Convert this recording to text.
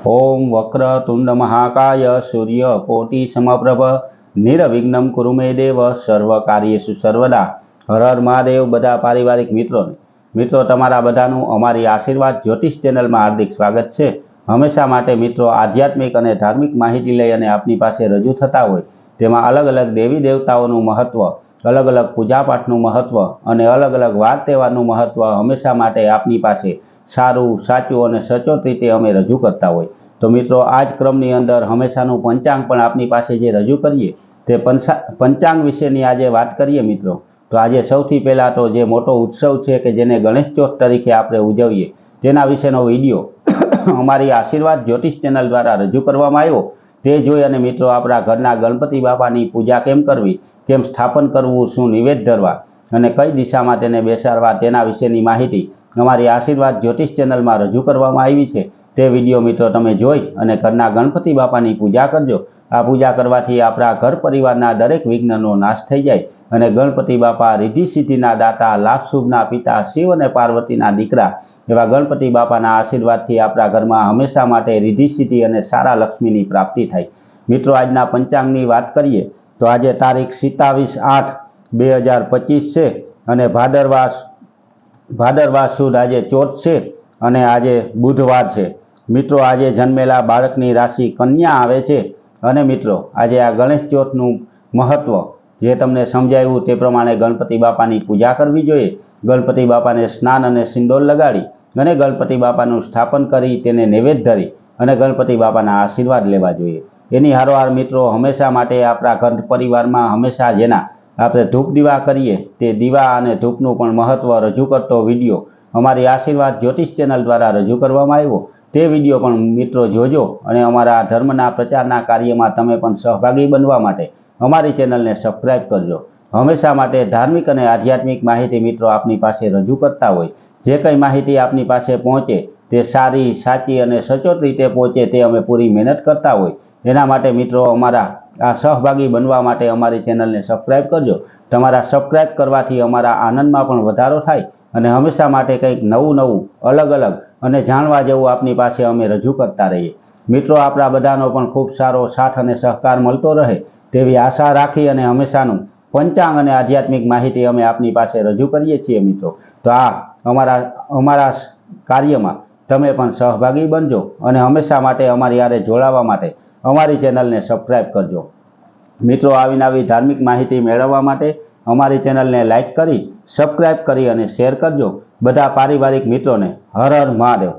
ओम वक्रतुंड महाकाय सूर्यकोटि समप्रभ निर्विघ्नं कुरु मे देव सर्व कार्येषु सर्वदा। हर हर महादेव। बधा पारिवारिक मित्रों तमारा बधानुं अमारी आशीर्वाद ज्योतिष चेनल में हार्दिक स्वागत है। हमेशा माटे मित्रों आध्यात्मिक और धार्मिक माहिती लई अने आपनी पासे रजू थता होय तेमां अलग अलग देवी देवताओनुं महत्व, अलग अलग पूजापाठनुं महत्व और अलग अलग वार तहेवारनुं महत्व हमेशा माटे आपनी पासे सारू साचुं और सचोट रीते अमे रजू करता होय। तो मित्रों आज क्रमनी अंदर हमेशानुं पंचांग पण आपनी पासे जे रजू करीए ते पंचांग विशेनी आजे वात करीए मित्रों। तो आज सौथी पहला तो जे मोटो उत्सव है कि जेने गणेश चौथ तरीके आपणे उजवीए तेना विशेनो विडियो अमारी आशीर्वाद ज्योतिष चेनल द्वारा रजू करवामां आव्यो। ते जोई अने मित्रों आपणा घरना गणपति बापानी पूजा केम करवी, केम स्थापन करवुं, शुं निवेद धरवा अने कई दिशामां तेने बेसाडवा तेना विशेनी माहिती अमारी आशीर्वाद ज्योतिष चेनल में रजू करवामां आवी छे। ते विडियो मित्रों तमे जोई अने घरना गणपति बापानी पूजा करजो। आ पूजा करवाथी आपणा घर परिवारना दरेक विघ्ननो नाश थई जाय अने गणपति बापा रिद्धि सिद्धिना दाता, लाभ शुभना पिता, शिव अने पार्वतीना दीकरा एवा गणपति बापाना आशीर्वादथी आपणा घरमां हमेशा माटे रिद्धि सिद्धि अने सारा लक्ष्मीनी प्राप्ति थाय। मित्रों आजना पंचांगनी वात करीए तो आज तारीख 27/8/2025 छे अने भादरवा सुद आज चौथ छे अने आज बुधवार छे। मित्रों आज जन्मेला बाळकनी राशि कन्या आवे छे अने मित्रों आज आ गणेश चौथनुं महत्व जे तमने समजाव्युं ते प्रमाणे गणपति बापानी पूजा करवी जोईए। गणपति बापाने स्नान अने सिंदूर लगाड़ी अने गणपति बापानुं स्थापन करी तेने नैवेद्य धरी अने गणपति बापाना आशीर्वाद लेवा जोईए। एनी हारोहार मित्रों हमेशा माटे आपणा घर परिवारमां हमेशा जेना आपणे धूप दीवा करीए ते दीवा अने धूपनुं पण महत्व रजू करतो विडियो अमारी आशीर्वाद ज्योतिष चेनल द्वारा रजू करवामां आव्यो। ते विडियो पण मित्रों जोजो अने अमारा धर्मना प्रचारना कार्यमां तमे पण सहभागी बनवा माटे अमारी चेनलने सब्सक्राइब करजो। हमेशा माटे धार्मिक अने आध्यात्मिक माहिती मित्रों आपनी पासे रजू करता होय जे कई माहिती आपनी पासे पहोंचे ते सारी साची अने सचोट रीते पहोंचे ते अमे पूरी मेहनत करता होय। एना माटे मित्रों अमारा आ सहभागी बनवा माटे अमारी चेनलने सब्सक्राइब करजो। तमारा सब्सक्राइब करवाथी अमारा आनंदमां पण वधारो थाय अने हमेशा माटे कंईक नवुं अलग अलग अने जाणवा जेवुं आपनी पासे अमे रजू करता रहीए। मित्रों आपणा बधानो पण खूब सारो साथ अने सहकार मळतो रहे तेवी आशा राखी अने हमेशानुं पंचांग अने आध्यात्मिक माहिती अमे आपनी पासे रजू करीए छीए मित्रों। तो आ अमारा कार्यमां तमे पण सहभागी बनजो अने हमेशा माटे अमारी हारे जोडावा माटे अमारी चेनलने सब्सक्राइब करजो। मित्रों आवी नवी धार्मिक माहिती मेळववा माटे अमारी चेनलने लाइक करी, सब्सक्राइब करी अने शेर करजो। बधा पारिवारिक मित्रों ने हर हर महादेव।